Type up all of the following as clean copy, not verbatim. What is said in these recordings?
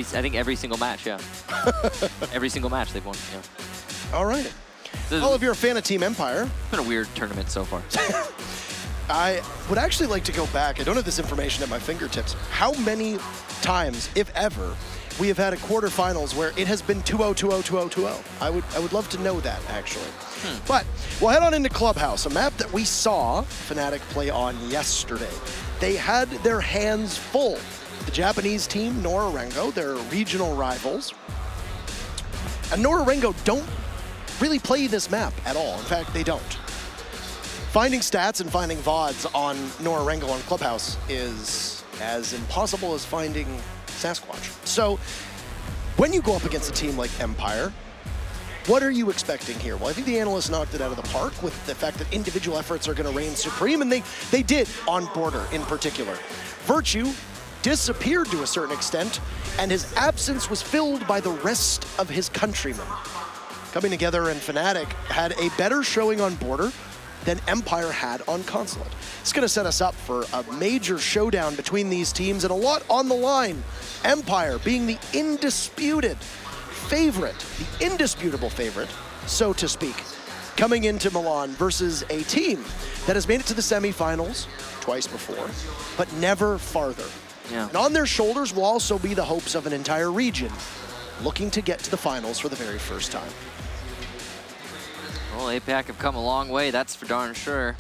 I think every single match, yeah. Every single match they've won, yeah. All right. Well, if you're a fan of Team Empire. It's been a weird tournament so far. I would actually like to go back. I don't have this information at my fingertips. How many times, if ever, we have had a quarterfinals where it has been 2-0, 2-0, 2-0, 2-0. I would love to know that, actually. But we'll head on into Clubhouse, a map that we saw Fnatic play on yesterday. They had their hands full. The Japanese team, Norarengo, their regional rivals. And Norarengo don't really play this map at all. In fact, they don't. Finding stats and finding VODs on Norarengo on Clubhouse is as impossible as finding Sasquatch. So when you go up against a team like Empire, what are you expecting here? Well, I think the analysts knocked it out of the park with the fact that individual efforts are going to reign supreme, and they did on Border in particular. Virtue disappeared to a certain extent, and his absence was filled by the rest of his countrymen. Coming together, and Fnatic had a better showing on Border than Empire had on Consulate. It's going to set us up for a major showdown between these teams and a lot on the line. Empire being the undisputed favorite, the indisputable favorite, so to speak, coming into Milan versus a team that has made it to the semifinals twice before, but never farther. Yeah. And on their shoulders will also be the hopes of an entire region looking to get to the finals for the very first time. Well, APAC have come a long way, that's for darn sure.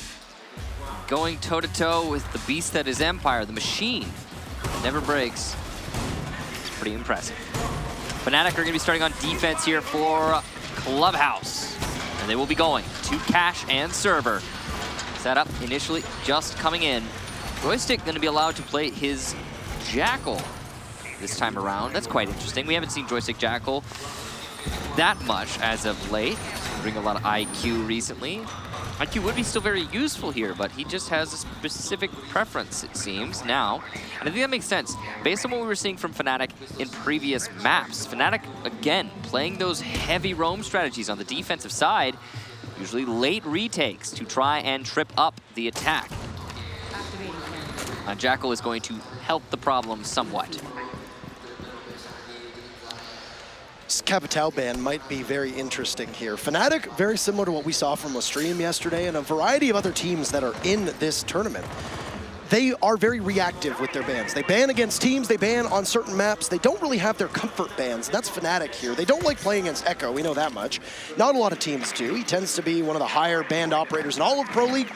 Going toe-to-toe with the beast that is Empire, the machine that never breaks. It's pretty impressive. Fnatic are going to be starting on defense here for Clubhouse. And they will be going to cache and server. Setup initially just coming in. Joystick going to be allowed to play his Jackal this time around. That's quite interesting. We haven't seen Joystick Jackal that much as of late. Bring a lot of IQ recently. IQ would be still very useful here, but he just has a specific preference, it seems, now. And I think that makes sense. Based on what we were seeing from Fnatic in previous maps, Fnatic, again, playing those heavy roam strategies on the defensive side, usually late retakes to try and trip up the attack. Jackal is going to help the problem somewhat. This Capitao ban might be very interesting here. Fnatic, very similar to what we saw from Stream yesterday and a variety of other teams that are in this tournament. They are very reactive with their bans. They ban against teams, they ban on certain maps. They don't really have their comfort bans. That's Fnatic here. They don't like playing against Echo, we know that much. Not a lot of teams do. He tends to be one of the higher banned operators in all of Pro League,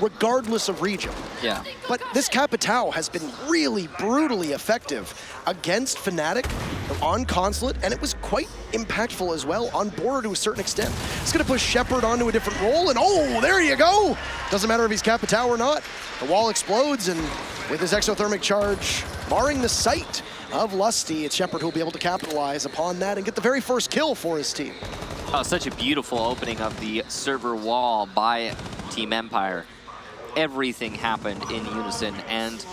regardless of region. Yeah. But this Capitao has been really brutally effective against Fnatic on Consulate, and it was quite impactful as well on Border to a certain extent. It's going to push Shepard onto a different role, and oh, there you go! Doesn't matter if he's Capitao or not. The wall explodes, and with his exothermic charge barring the sight of Lusty, it's Shepard who'll be able to capitalize upon that and get the very first kill for his team. Oh, such a beautiful opening of the server wall by Team Empire. Everything happened in unison, and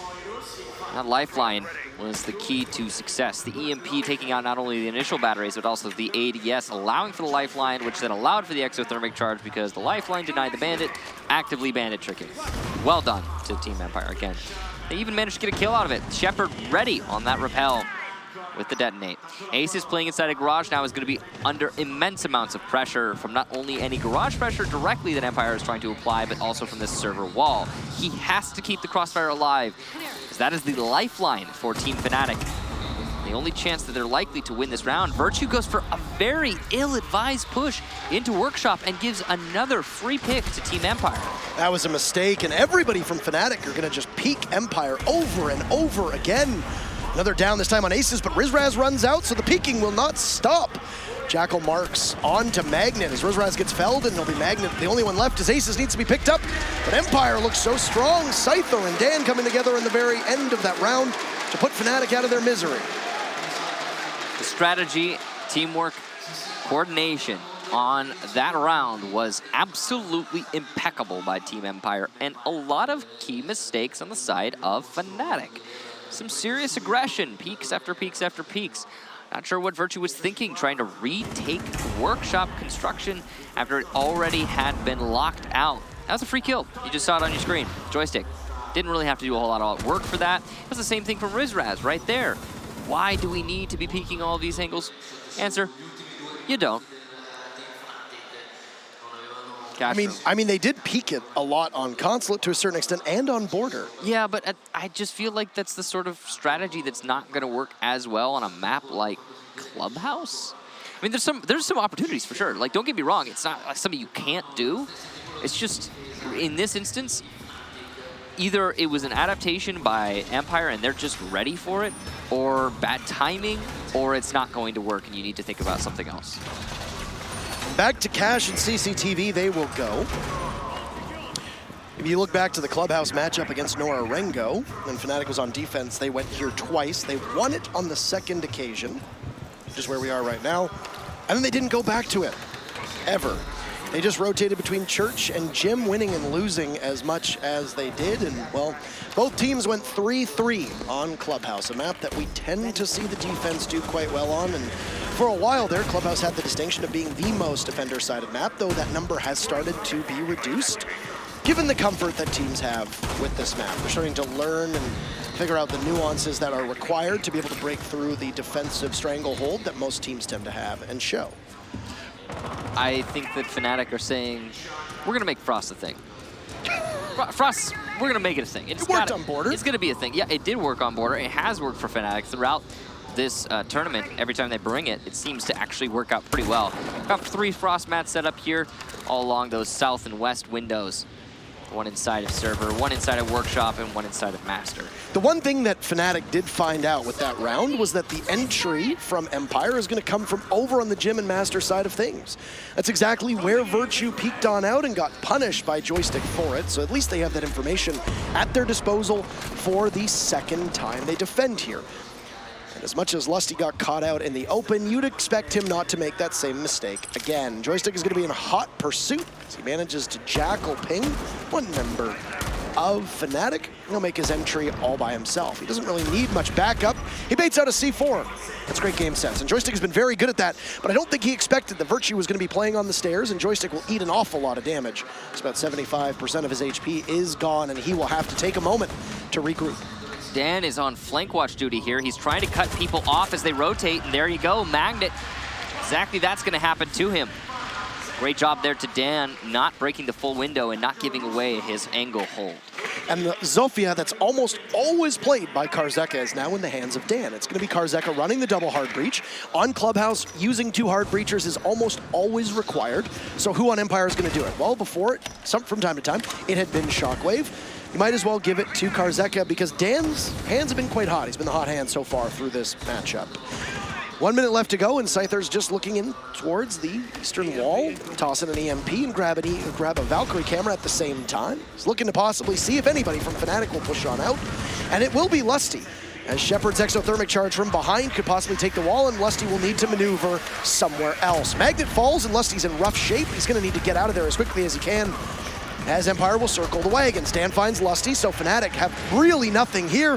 that lifeline was the key to success. The EMP taking out not only the initial batteries, but also the ADS, allowing for the lifeline, which then allowed for the exothermic charge because the lifeline denied the bandit, actively bandit tricking. Well done to Team Empire again. They even managed to get a kill out of it. Shepard ready on that rappel with the detonate. Ace is playing inside a garage now, is going to be under immense amounts of pressure from not only any garage pressure directly that Empire is trying to apply, but also from this server wall. He has to keep the crossfire alive, because that is the lifeline for Team Fnatic. The only chance that they're likely to win this round. Virtue goes for a very ill-advised push into Workshop and gives another free pick to Team Empire. That was a mistake, and everybody from Fnatic are going to just peek Empire over and over again. Another down this time on Aces, but Rizraz runs out, so the peeking will not stop. Jackal marks on to Magnet as Rizraz gets felled, and it'll be Magnet. The only one left is Aces needs to be picked up, but Empire looks so strong. Scyther and Dan coming together in the very end of that round to put Fnatic out of their misery. The strategy, teamwork, coordination on that round was absolutely impeccable by Team Empire, and a lot of key mistakes on the side of Fnatic. Some serious aggression, peaks after peaks after peaks. Not sure what Virtue was thinking, trying to retake Workshop construction after it already had been locked out. That was a free kill. You just saw it on your screen. Joystick. Didn't really have to do a whole lot of work for that. It was the same thing from Rizraz right there. Why do we need to be peeking all these angles? Answer, you don't. I mean, they did peek it a lot on Consulate to a certain extent and on Border. Yeah, but I just feel like that's the sort of strategy that's not going to work as well on a map like Clubhouse. I mean, there's some opportunities for sure. Like, don't get me wrong, it's not like something you can't do. It's just, in this instance, either it was an adaptation by Empire and they're just ready for it, or bad timing, or it's not going to work and you need to think about something else. Back to Cash and CCTV, they will go. If you look back to the Clubhouse matchup against Nora Rengo, when Fnatic was on defense, they went here twice. They won it on the second occasion, which is where we are right now. And then they didn't go back to it, ever. They just rotated between Church and Jim, winning and losing as much as they did. And, well, both teams went 3-3 on Clubhouse, a map that we tend to see the defense do quite well on. And for a while there, Clubhouse had the distinction of being the most defender-sided map, though that number has started to be reduced, given the comfort that teams have with this map. They're starting to learn and figure out the nuances that are required to be able to break through the defensive stranglehold that most teams tend to have and show. I think that Fnatic are saying, we're going to make Frost a thing. Frost, we're going to make it a thing. It worked on Border. It's going to be a thing. Yeah, it did work on Border. It has worked for Fnatic throughout this tournament. Every time they bring it, it seems to actually work out pretty well. Got 3 Frost mats set up here all along those south and west windows. One inside of Server, one inside of Workshop, and one inside of Master. The one thing that Fnatic did find out with that round was that the entry from Empire is going to come from over on the Gym and Master side of things. That's exactly where Virtue peeked on out and got punished by Joystick for it, so at least they have that information at their disposal for the second time they defend here. And as much as Lusty got caught out in the open, you'd expect him not to make that same mistake again. Joystick is going to be in hot pursuit as he manages to jackal ping one member of Fnatic. He'll make his entry all by himself. He doesn't really need much backup. He baits out a C4. That's great game sense, and Joystick has been very good at that, but I don't think he expected that Virtue was going to be playing on the stairs, and Joystick will eat an awful lot of damage. It's about 75% of his HP is gone, and he will have to take a moment to regroup. Dan is on flank watch duty here. He's trying to cut people off as they rotate, and there you go, Magnet. Exactly that's going to happen to him. Great job there to Dan, not breaking the full window and not giving away his angle hold. And the Zofia that's almost always played by Karzeka is now in the hands of Dan. It's going to be Karzeka running the double hard breach. On Clubhouse, using 2 hard breachers is almost always required. So who on Empire is going to do it? Well, before it, from time to time, it had been Shockwave. You might as well give it to Karzeka because Dan's hands have been quite hot. He's been the hot hand so far through this matchup. 1 minute left to go, and Scyther's just looking in towards the eastern wall, tossing an EMP and grab a Valkyrie camera at the same time. He's looking to possibly see if anybody from Fnatic will push on out, and it will be Lusty, as Shepard's exothermic charge from behind could possibly take the wall, and Lusty will need to maneuver somewhere else. Magnet falls, and Lusty's in rough shape. He's going to need to get out of there as quickly as he can, as Empire will circle the wagons. Dan finds Lusty, so Fnatic have really nothing here.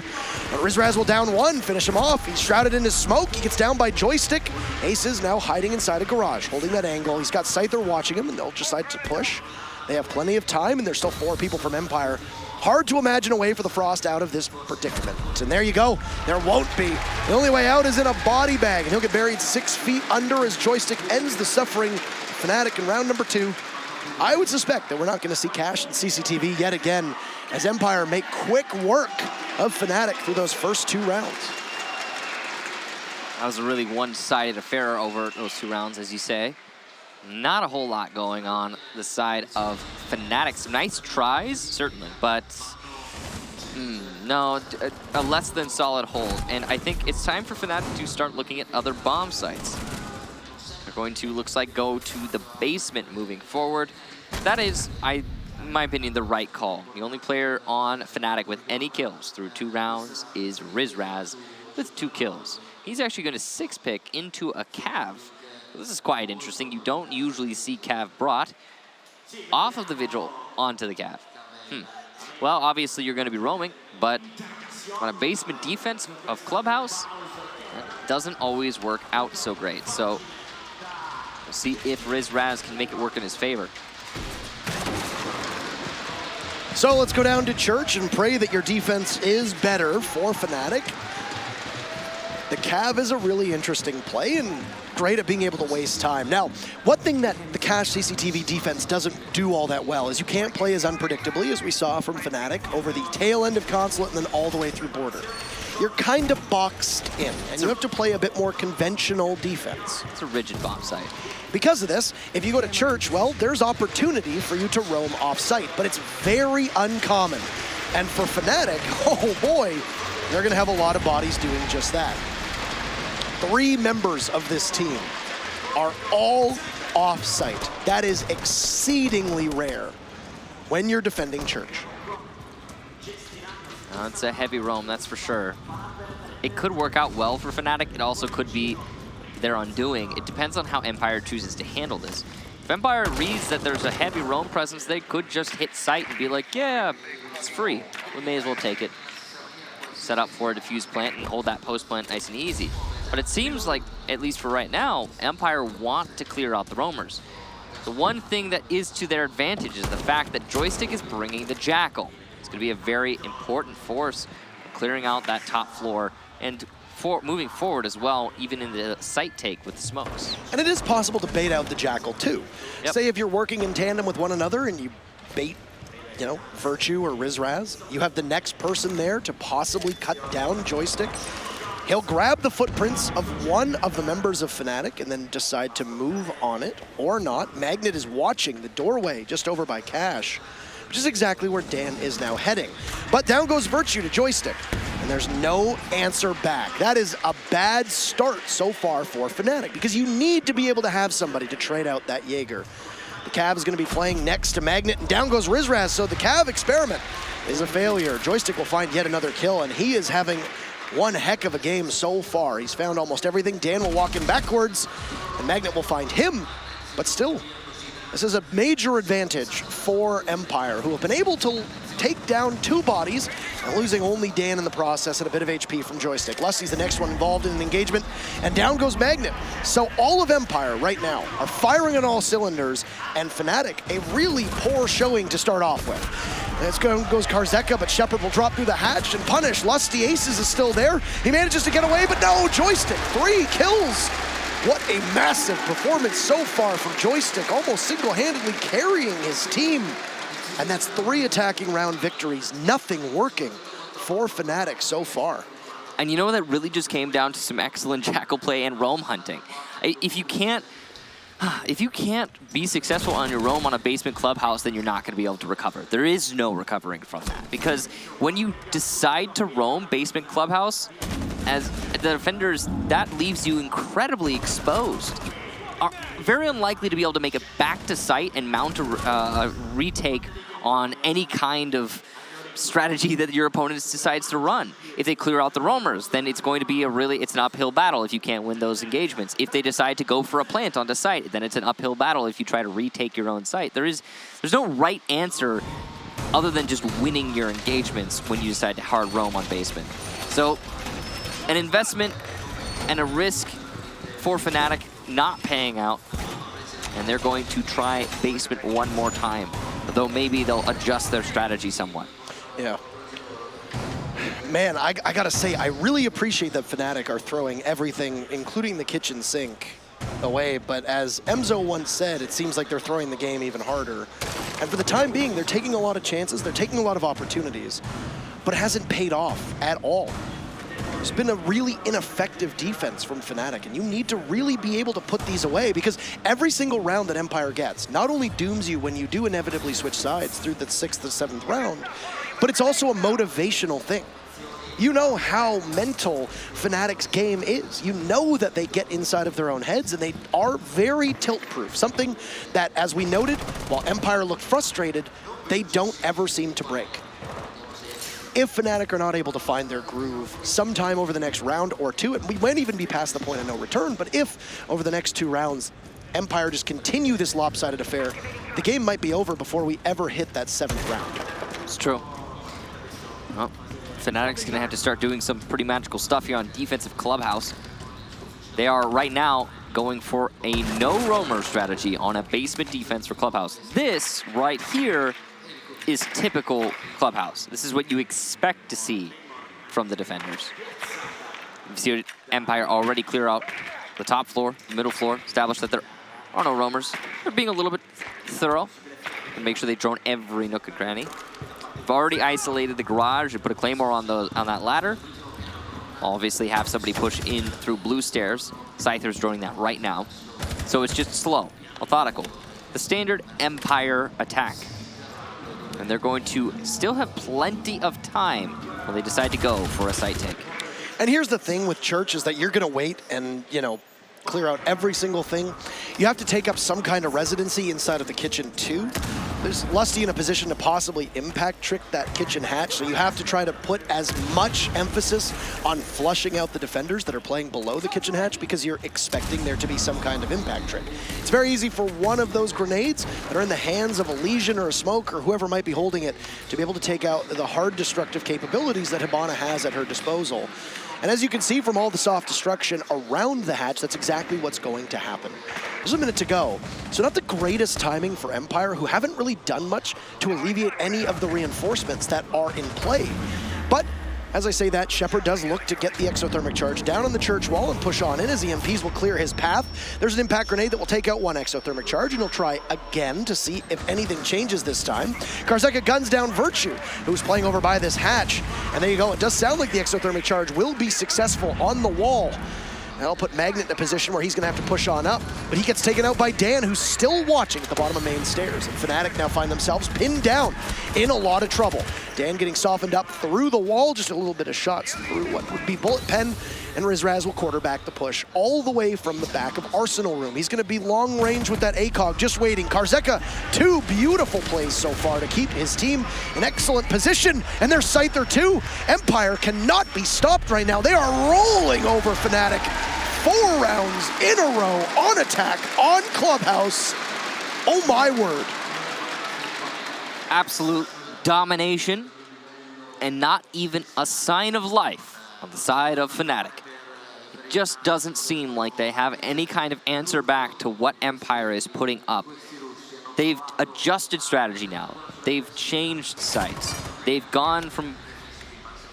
But Rizraz will down 1, finish him off. He's shrouded in his smoke. He gets down by Joystick. Ace is now hiding inside a garage, holding that angle. He's got Scyther watching him, and they'll decide to push. They have plenty of time, and there's still 4 people from Empire. Hard to imagine a way for the Frost out of this predicament. And there you go. There won't be. The only way out is in a body bag, and he'll get buried 6 feet under as Joystick ends the suffering Fnatic in round number 2. I would suspect that we're not going to see Cash and CCTV yet again as Empire make quick work of Fnatic through those first 2 rounds. That was a really one-sided affair over those 2 rounds, as you say. Not a whole lot going on the side of Fnatic. Some nice tries, certainly, but no, a less than solid hold. And I think it's time for Fnatic to start looking at other bomb sites. They're going to, looks like, go to the basement moving forward. That is, in my opinion, the right call. The only player on Fnatic with any kills through 2 rounds is Rizraz with 2 kills. He's actually going to 6-pick into a Cav. This is quite interesting. You don't usually see Cav brought off of the Vigil onto the Cav. Well, obviously you're going to be roaming, but on a basement defense of Clubhouse, that doesn't always work out so great. So we'll see if Rizraz can make it work in his favor. So let's go down to church and pray that your defense is better for Fnatic. The Cav is a really interesting play and great at being able to waste time. Now, one thing that the Cash CCTV defense doesn't do all that well is you can't play as unpredictably as we saw from Fnatic over the tail end of Consulate and then all the way through Border. You're kind of boxed in, and you have to play a bit more conventional defense. It's a rigid bomb site. Because of this, if you go to Church, well, there's opportunity for you to roam off-site, but it's very uncommon. And for Fnatic, oh boy, they're gonna have a lot of bodies doing just that. 3 members of this team are all off-site. That is exceedingly rare when you're defending Church. It's a heavy roam, that's for sure. It could work out well for Fnatic. It also could be their undoing. It depends on how Empire chooses to handle this. If Empire reads that there's a heavy roam presence, they could just hit site and be like, yeah, it's free. We may as well take it. Set up for a diffuse plant and hold that post plant nice and easy. But it seems like, at least for right now, Empire want to clear out the roamers. The one thing that is to their advantage is the fact that Joystick is bringing the Jackal. It's going to be a very important force clearing out that top floor and moving forward as well, even in the site take with the smokes. And it is possible to bait out the Jackal too. Yep. Say if you're working in tandem with one another and you bait, you know, Virtue or Rizraz, you have the next person there to possibly cut down Joystick. He'll grab the footprints of one of the members of Fnatic and then decide to move on it or not. Magnet is watching the doorway just over by Cash, which is exactly where Dan is now heading. But down goes Virtue to Joystick, and there's no answer back. That is a bad start so far for Fnatic, because you need to be able to have somebody to trade out that Jaeger. The Cav is going to be playing next to Magnet, and down goes Rizraz, so the Cav experiment is a failure. Joystick will find yet another kill, and he is having one heck of a game so far. He's found almost everything. Dan will walk him backwards, and Magnet will find him, but still, this is a major advantage for Empire, who have been able to take down 2 bodies and losing only Dan in the process and a bit of HP from Joystick. Lusty's the next one involved in an engagement, and down goes Magnet. So all of Empire right now are firing on all cylinders, and Fnatic a really poor showing to start off with. Let's go, goes Karzeka, but Shepard will drop through the hatch and punish. Lusty Aces is still there. He manages to get away, but no, Joystick, 3 kills. What a massive performance so far from Joystick, almost single-handedly carrying his team. And that's 3 attacking round victories, nothing working for Fnatic so far. And you know, that really just came down to some excellent Jackal play and roam hunting. If you can't be successful on your roam on a basement clubhouse, then you're not going to be able to recover. There is no recovering from that, because when you decide to roam basement clubhouse, as the defenders, that leaves you incredibly exposed. Are very unlikely to be able to make it back to site and mount a retake on any kind of strategy that your opponent decides to run. If they clear out the roamers, then it's going to be it's an uphill battle if you can't win those engagements. If they decide to go for a plant onto site, then it's an uphill battle if you try to retake your own site. There's no right answer other than just winning your engagements when you decide to hard roam on basement. So an investment and a risk for Fnatic not paying out, and they're going to try basement one more time, though maybe they'll adjust their strategy somewhat. Yeah. Man, I gotta say, I really appreciate that Fnatic are throwing everything, including the kitchen sink, away, but as Emzo once said, it seems like they're throwing the game even harder. And for the time being, they're taking a lot of chances, they're taking a lot of opportunities, but it hasn't paid off at all. It's been a really ineffective defense from Fnatic, and you need to really be able to put these away, because every single round that Empire gets not only dooms you when you do inevitably switch sides through the 6th or 7th round, but it's also a motivational thing. You know how mental Fnatic's game is. You know that they get inside of their own heads, and they are very tilt-proof, something that, as we noted, while Empire looked frustrated, they don't ever seem to break. If Fnatic are not able to find their groove sometime over the next round or 2, and we might even be past the point of no return, but if over the next 2 rounds Empire just continue this lopsided affair, the game might be over before we ever hit that 7th round. It's true. Well, Fnatic's going to have to start doing some pretty magical stuff here on defensive clubhouse. They are right now going for a no roamer strategy on a basement defense for clubhouse. This right here is typical clubhouse. This is what you expect to see from the defenders. You see Empire already clear out the top floor, the middle floor, establish that there are no roamers. They're being a little bit thorough and make sure they drone every nook and cranny. They've already isolated the garage and put a claymore on that ladder. Obviously have somebody push in through blue stairs. Scyther's droning that right now. So it's just slow, methodical. The standard Empire attack. And they're going to still have plenty of time when they decide to go for a site take. And here's the thing with Church is that you're going to wait and, you know, clear out every single thing. You have to take up some kind of residency inside of the kitchen too. There's Lusty in a position to possibly impact trick that kitchen hatch, so you have to try to put as much emphasis on flushing out the defenders that are playing below the kitchen hatch because you're expecting there to be some kind of impact trick. It's very easy for one of those grenades that are in the hands of a Legion or a Smoke or whoever might be holding it to be able to take out the hard destructive capabilities that Hibana has at her disposal. And as you can see from all the soft destruction around the hatch, that's exactly what's going to happen. There's a minute to go. So not the greatest timing for Empire, who haven't really done much to alleviate any of the reinforcements that are in play. But as I say that, Shepard does look to get the exothermic charge down on the church wall and push on in as the EMPs will clear his path. There's an impact grenade that will take out one exothermic charge, and he'll try again to see if anything changes this time. Karzeka guns down Virtue, who's playing over by this hatch. And there you go, it does sound like the exothermic charge will be successful on the wall. That'll put Magnet in a position where he's going to have to push on up, but he gets taken out by Dan, who's still watching at the bottom of main stairs. And Fnatic now find themselves pinned down in a lot of trouble. Dan getting softened up through the wall, just a little bit of shots through what would be Bullet Pen, and Rizraz will quarterback the push all the way from the back of Arsenal Room. He's going to be long range with that ACOG, just waiting. Karzeka, two beautiful plays so far to keep his team in excellent position, and there's Scyther too. Empire cannot be stopped right now. They are rolling over Fnatic. 4 rounds in a row on attack on Clubhouse. Oh my word. Absolute domination and not even a sign of life on the side of Fnatic. It just doesn't seem like they have any kind of answer back to what Empire is putting up. They've adjusted strategy now. They've changed sites. They've gone from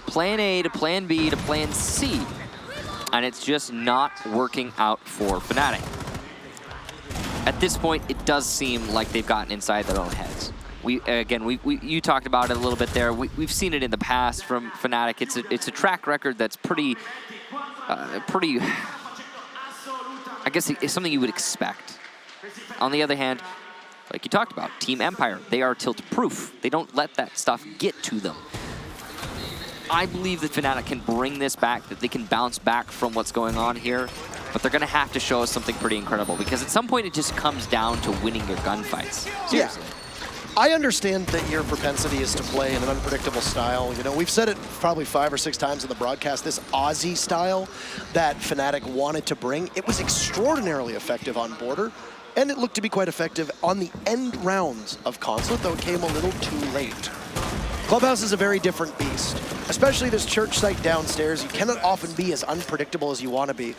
plan A to plan B to plan C. And it's just not working out for Fnatic. At this point, it does seem like they've gotten inside their own heads. You talked about it a little bit there. We've seen it in the past from Fnatic. It's a track record that's pretty. I guess it's something you would expect. On the other hand, like you talked about, Team Empire, they are tilt-proof. They don't let that stuff get to them. I believe that Fnatic can bring this back, that they can bounce back from what's going on here, but they're going to have to show us something pretty incredible because at some point it just comes down to winning your gunfights. Seriously. Yeah. I understand that your propensity is to play in an unpredictable style. You know, we've said it probably 5 or 6 times in the broadcast, this Aussie style that Fnatic wanted to bring, it was extraordinarily effective on Border, and it looked to be quite effective on the end rounds of Consulate, though it came a little too late. Clubhouse is a very different beast, especially this church site downstairs. You cannot often be as unpredictable as you want to be.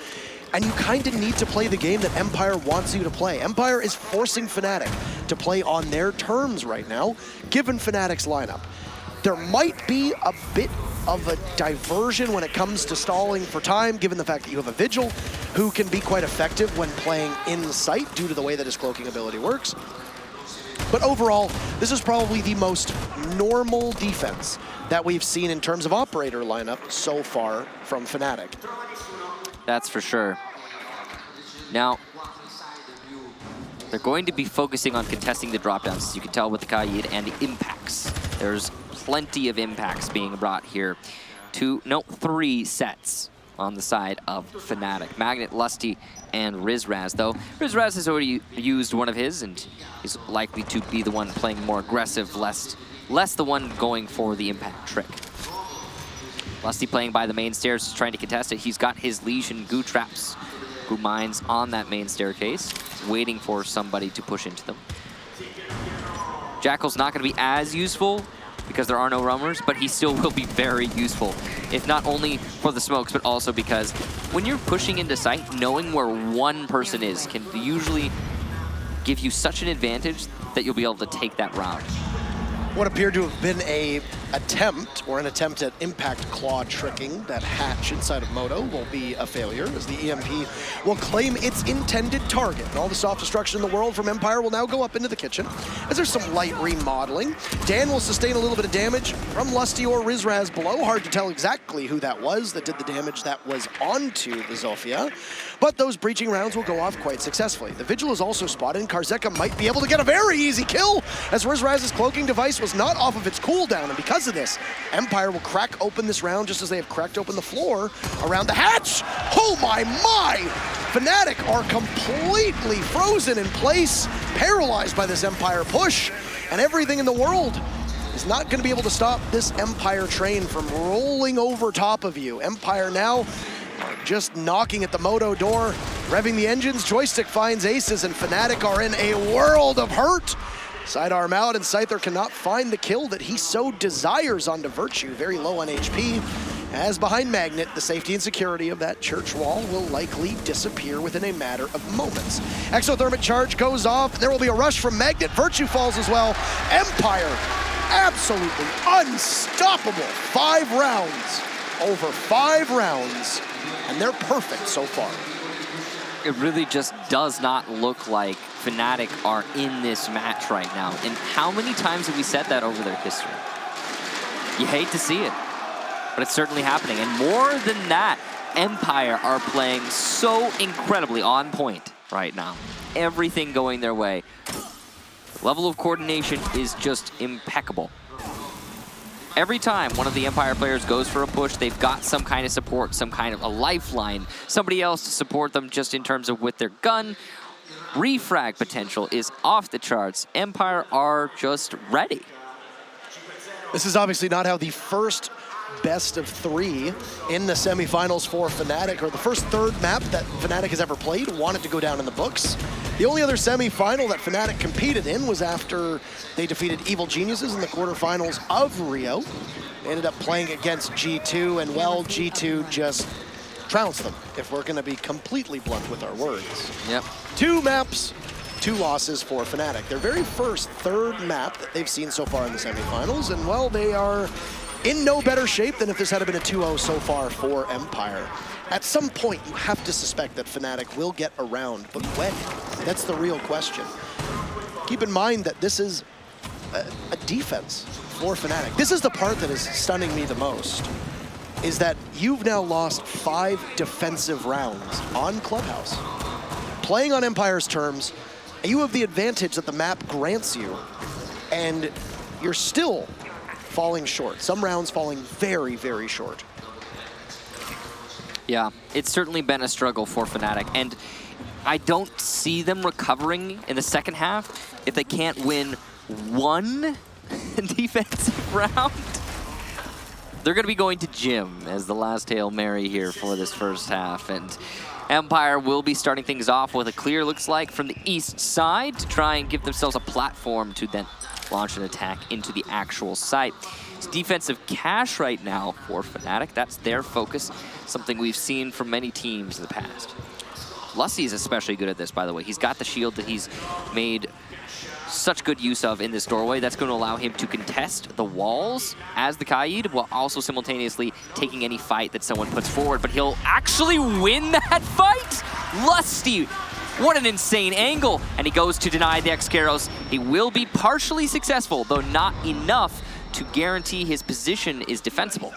And you kind of need to play the game that Empire wants you to play. Empire is forcing Fnatic to play on their terms right now, given Fnatic's lineup. There might be a bit of a diversion when it comes to stalling for time, given the fact that you have a Vigil who can be quite effective when playing in sight due to the way that his cloaking ability works. But overall, this is probably the most normal defense that we've seen in terms of operator lineup so far from Fnatic. That's for sure. Now, they're going to be focusing on contesting the dropdowns, as you can tell with the Kaid and the impacts. There's plenty of impacts being brought here. 3 sets on the side of Fnatic. Magnet, Lusty, and Rizraz, though. Rizraz has already used one of his, and he's likely to be the one playing more aggressive, less the one going for the impact trick. Lusty playing by the main stairs, trying to contest it. He's got his Legion goo traps, goo mines on that main staircase, waiting for somebody to push into them. Jackal's not going to be as useful because there are no roamers, but he still will be very useful, if not only for the smokes, but also because when you're pushing into sight, knowing where one person is can usually give you such an advantage that you'll be able to take that round. What appeared to have been a attempt, or an attempt at impact claw tricking that hatch inside of Moto, will be a failure, as the EMP will claim its intended target. And all the soft destruction in the world from Empire will now go up into the kitchen, as there's some light remodeling. Dan will sustain a little bit of damage from Lusty or Rizraz below. Hard to tell exactly who that was that did the damage that was onto the Zofia, but those breaching rounds will go off quite successfully. The Vigil is also spotted, and Karzeka might be able to get a very easy kill, as Rizraz's cloaking device was not off of its cooldown, and because of this, Empire will crack open this round just as they have cracked open the floor around the hatch. Oh my! Fnatic are completely frozen in place, paralyzed by this Empire push, and everything in the world is not going to be able to stop this Empire train from rolling over top of you. Empire now just knocking at the Moto door, revving the engines. Joystick finds aces, and Fnatic are in a world of hurt. Sidearm out, and Scyther cannot find the kill that he so desires onto Virtue, very low on HP. As behind Magnet, the safety and security of that church wall will likely disappear within a matter of moments. Exothermic charge goes off, and there will be a rush from Magnet. Virtue falls as well. Empire, absolutely unstoppable. 5 rounds, over 5 rounds, and they're perfect so far. It really just does not look like Fnatic are in this match right now. And how many times have we said that over their history? You hate to see it, but it's certainly happening. And more than that, Empire are playing so incredibly on point right now. Everything going their way. Level of coordination is just impeccable. Every time one of the Empire players goes for a push, they've got some kind of support, some kind of a lifeline, somebody else to support them just in terms of with their gun. Refrag potential is off the charts. Empire are just ready. This is obviously not how the first best of 3 in the semifinals for Fnatic, or the first third map that Fnatic has ever played, wanted to go down in the books. The only other semifinal that Fnatic competed in was after they defeated Evil Geniuses in the quarterfinals of Rio. They ended up playing against G2, and well, G2 just trounced them, if we're going to be completely blunt with our words. Yep. 2 maps, 2 losses for Fnatic. Their very first third map that they've seen so far in the semifinals, and well, they are in no better shape than if this had been a 2-0 so far for Empire. At some point, you have to suspect that Fnatic will get around, but when? That's the real question. Keep in mind that this is a defense for Fnatic. This is the part that is stunning me the most, is that you've now lost 5 defensive rounds on Clubhouse. Playing on Empire's terms, you have the advantage that the map grants you, and you're still falling short. Some rounds falling very, very short. Yeah, it's certainly been a struggle for Fnatic, and I don't see them recovering in the second half if they can't win 1 defensive round. They're going to be going to gym as the last Hail Mary here for this first half, and Empire will be starting things off with a clear, looks like, from the east side to try and give themselves a platform to then launch an attack into the actual site. It's defensive cash right now for Fnatic. That's their focus, something we've seen from many teams in the past. Lusty is especially good at this, by the way. He's got the shield that he's made such good use of in this doorway. That's going to allow him to contest the walls as the Kaid, while also simultaneously taking any fight that someone puts forward. But he'll actually win that fight? Lusty, what an insane angle. And he goes to deny the X-Karos. He will be partially successful, though not enough to guarantee his position is defensible.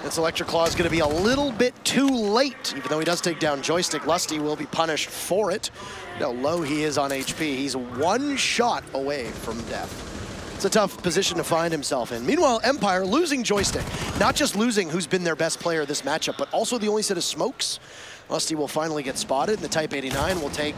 This Electric Claw is going to be a little bit too late. Even though he does take down Joystick, Lusty will be punished for it. You know how low he is on HP. He's 1 shot away from death. It's a tough position to find himself in. Meanwhile, Empire losing Joystick. Not just losing who's been their best player this matchup, but also the only set of smokes. Lusty will finally get spotted, and the Type 89 will take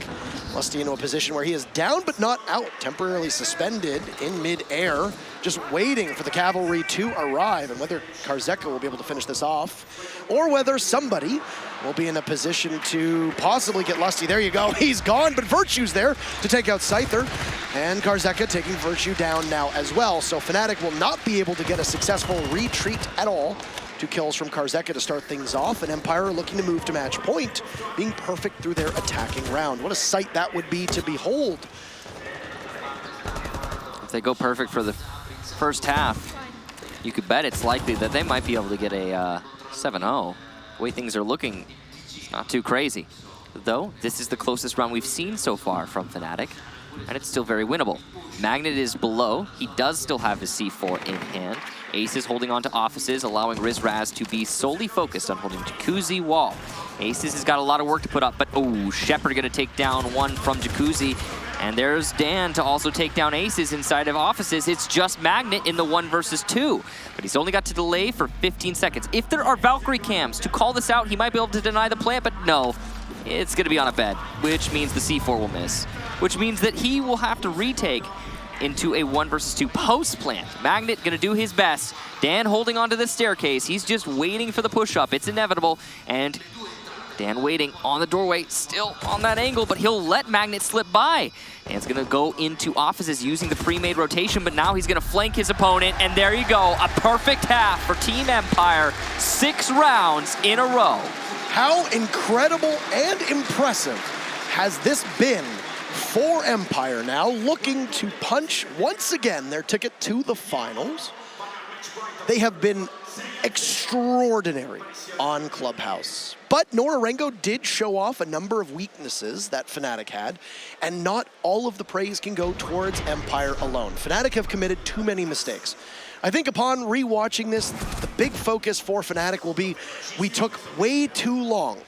Lusty into a position where he is down but not out, temporarily suspended in mid-air, just waiting for the cavalry to arrive, and whether Karzeka will be able to finish this off, or whether somebody will be in a position to possibly get Lusty. There you go, he's gone, but Virtue's there to take out Scyther, and Karzeka taking Virtue down now as well. So Fnatic will not be able to get a successful retreat at all. 2 kills from Karzeka to start things off, and Empire looking to move to match point, being perfect through their attacking round. What a sight that would be to behold. If they go perfect for the first half, you could bet it's likely that they might be able to get a 7-0. The way things are looking, it's not too crazy. Though, this is the closest run we've seen so far from Fnatic, and it's still very winnable. Magnet is below. He does still have his C4 in hand. Ace is holding on to offices, allowing Rizraz to be solely focused on holding Jacuzzi wall. Aces has got a lot of work to put up, but oh, Shepard gonna take down one from Jacuzzi. And there's Dan to also take down Aces inside of offices. It's just Magnet in the 1 versus 2. But he's only got to delay for 15 seconds. If there are Valkyrie cams to call this out, he might be able to deny the plant, but no. It's gonna be on a bed, which means the C4 will miss. Which means that he will have to retake into a 1 versus 2 post plant. Magnet gonna do his best. Dan holding onto the staircase. He's just waiting for the push up. It's inevitable. And Dan waiting on the doorway, still on that angle, but he'll let Magnet slip by. And it's gonna go into offices using the pre-made rotation, but now he's gonna flank his opponent, and there you go, a perfect half for Team Empire, 6 rounds in a row. How incredible and impressive has this been for Empire, now looking to punch once again their ticket to the finals. They have been extraordinary on Clubhouse. But Norarengo did show off a number of weaknesses that Fnatic had, and not all of the praise can go towards Empire alone. Fnatic have committed too many mistakes. I think upon rewatching this, the big focus for Fnatic will be, we took way too long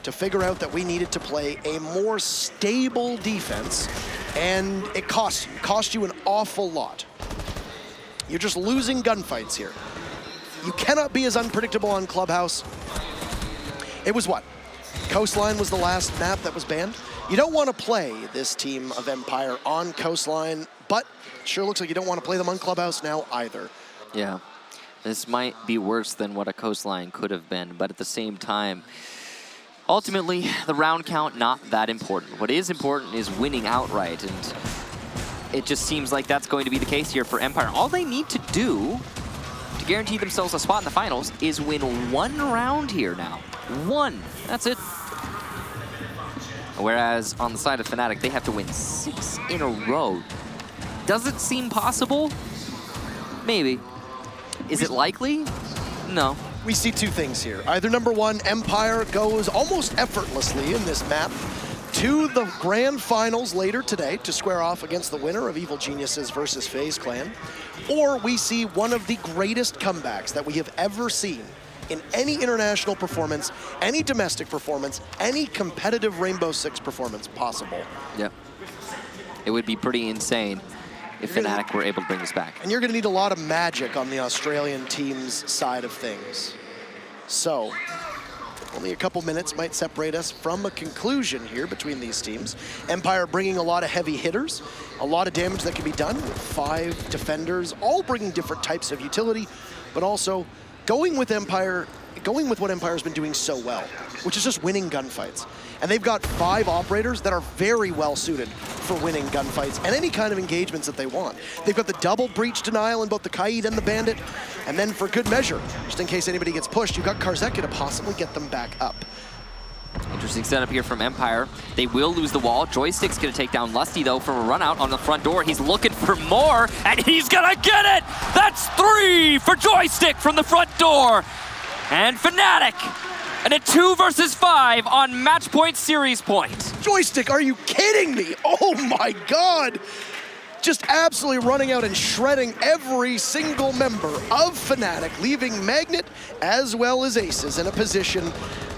to figure out that we needed to play a more stable defense, and it cost you an awful lot. You're just losing gunfights here. You cannot be as unpredictable on Clubhouse. It was what? Coastline was the last map that was banned. You don't want to play this team of Empire on Coastline, but it sure looks like you don't want to play them on Clubhouse now either. Yeah, this might be worse than what a Coastline could have been, but at the same time, ultimately, the round count, not that important. What is important is winning outright, and it just seems like that's going to be the case here for Empire. All they need to do to guarantee themselves a spot in the finals is win 1 round here now. 1, that's it. Whereas on the side of Fnatic, they have to win 6 in a row. Does it seem possible? Maybe. Is it likely? No. We see 2 things here. Either number 1, Empire goes almost effortlessly in this map to the grand finals later today to square off against the winner of Evil Geniuses versus FaZe Clan, or we see one of the greatest comebacks that we have ever seen in any international performance, any domestic performance, any competitive Rainbow6 performance possible. Yep. It would be pretty insane if Fnatic were able to bring this back. And you're going to need a lot of magic on the Australian team's side of things. So, only a couple minutes might separate us from a conclusion here between these teams. Empire bringing a lot of heavy hitters, a lot of damage that can be done with 5 defenders, all bringing different types of utility, but also going with what Empire's been doing so well, which is just winning gunfights. And they've got 5 operators that are very well suited for winning gunfights and any kind of engagements that they want. They've got the double breach denial in both the Kaid and the Bandit, and then for good measure, just in case anybody gets pushed, you've got Karzeka to possibly get them back up. Interesting setup here from Empire. They will lose the wall. Joystick's gonna take down Lusty though from a run out on the front door. He's looking for more, and he's gonna get it! That's 3 for Joystick from the front door. And Fnatic, and a 2 versus 5 on match point series point. Joystick, are you kidding me? Oh my God! Just absolutely running out and shredding every single member of Fnatic, leaving Magnet as well as Aces in a position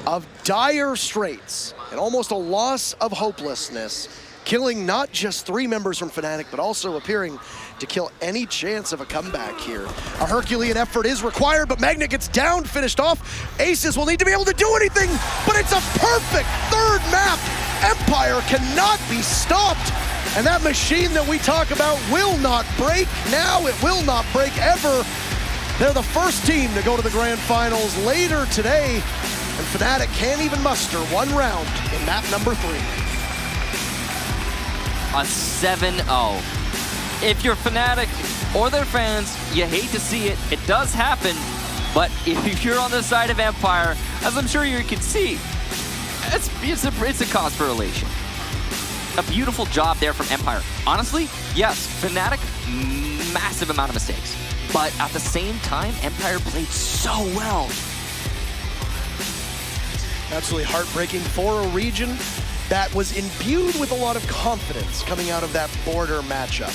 of dire straits and almost a loss of hopelessness, killing not just 3 members from Fnatic, but also appearing to kill any chance of a comeback here. A Herculean effort is required, but Magnet gets down, finished off. Aces will need to be able to do anything, but it's a perfect 3rd map. Empire cannot be stopped. And that machine that we talk about will not break now. It will not break ever. They're the first team to go to the grand finals later today. And Fnatic can't even muster 1 round in map number 3. A 7-0. If you're Fnatic or their fans, you hate to see it. It does happen, but if you're on the side of Empire, as I'm sure you can see, it's a cause for elation. A beautiful job there from Empire. Honestly, yes, Fnatic, massive amount of mistakes. But at the same time, Empire played so well. Absolutely heartbreaking for a region that was imbued with a lot of confidence coming out of that border matchup.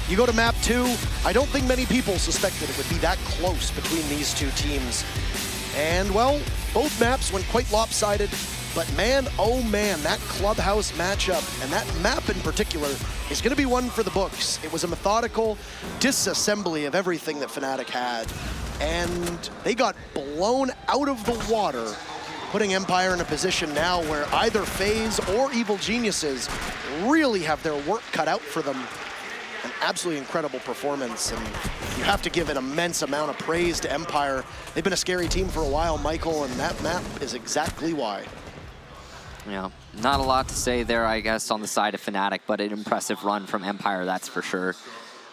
You go to map 2, I don't think many people suspected it would be that close between these two teams. And well, both maps went quite lopsided, but man, oh man, that Clubhouse matchup, and that map in particular, is gonna be one for the books. It was a methodical disassembly of everything that Fnatic had, and they got blown out of the water, putting Empire in a position now where either FaZe or Evil Geniuses really have their work cut out for them. An absolutely incredible performance, and you have to give an immense amount of praise to Empire. They've been a scary team for a while, Michael, and that map is exactly why. Yeah, not a lot to say there, I guess, on the side of Fnatic, but an impressive run from Empire, that's for sure.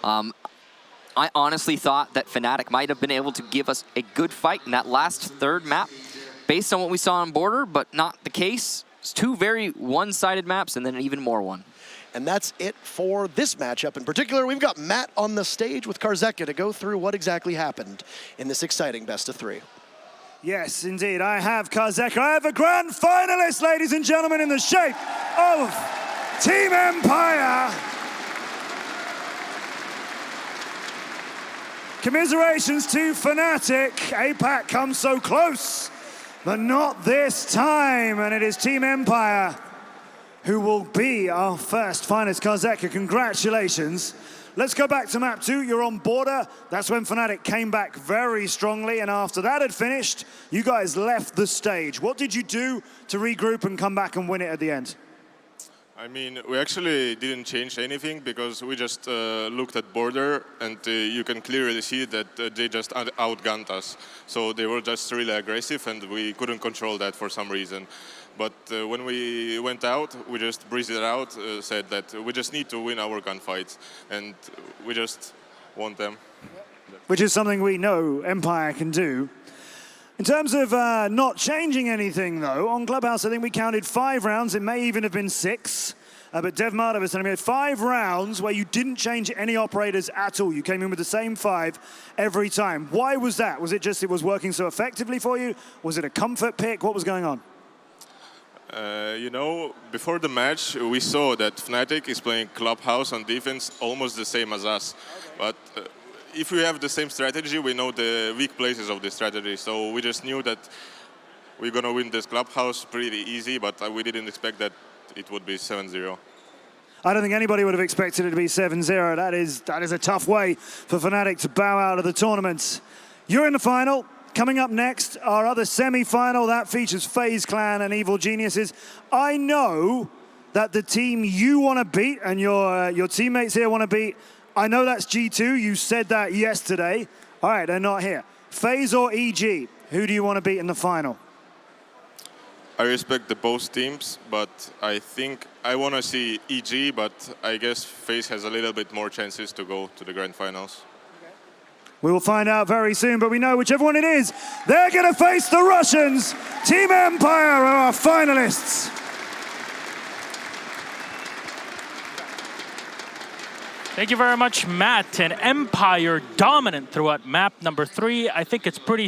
I honestly thought that Fnatic might have been able to give us a good fight in that last third map, based on what we saw on Border, but not the case. It's two very one-sided maps, and then an even more one. And that's it for this matchup. In particular, we've got Matt on the stage with Karzeka to go through what exactly happened in this exciting best-of-3. Yes, indeed, I have Karzeka. I have a grand finalist, ladies and gentlemen, in the shape of Team Empire. Commiserations to Fnatic. APAC comes so close, but not this time. And it is Team Empire who will be our first finalist. Karzeka, congratulations. Let's go back to map 2. You're on Border. That's when Fnatic came back very strongly, and after that had finished, you guys left the stage. What did you do to regroup and come back and win it at the end? I mean, we actually didn't change anything because we just looked at Border, and you can clearly see that they just outgunned us. So they were just really aggressive, and we couldn't control that for some reason. But when we went out, we just breezed it out, said that we just need to win our gunfights, and we just won them. Which is something we know Empire can do. In terms of not changing anything, though, on Clubhouse, I think we counted 5 rounds. It may even have been 6. But Dev Marta was telling me 5 rounds where you didn't change any operators at all. You came in with the same 5 every time. Why was that? Was it just it was working so effectively for you? Was it a comfort pick? What was going on? You know, before the match, we saw that Fnatic is playing Clubhouse on defense almost the same as us. Okay. But if we have the same strategy, we know the weak places of the strategy. So we just knew that we're going to win this Clubhouse pretty easy, but we didn't expect that it would be 7-0. I don't think anybody would have expected it to be 7-0. That is a tough way for Fnatic to bow out of the tournament. You're in the final. Coming up next, our other semi-final, that features FaZe Clan and Evil Geniuses. I know that the team you want to beat and your teammates here want to beat, I know that's G2. You said that yesterday. All right, they're not here. FaZe or EG, who do you want to beat in the final? I respect the both teams, but I think I want to see EG, but I guess FaZe has a little bit more chances to go to the grand finals. We will find out very soon, but we know whichever one it is, they're going to face the Russians. Team Empire are our finalists. Thank you very much, Matt. And Empire dominant throughout map number 3. I think it's pretty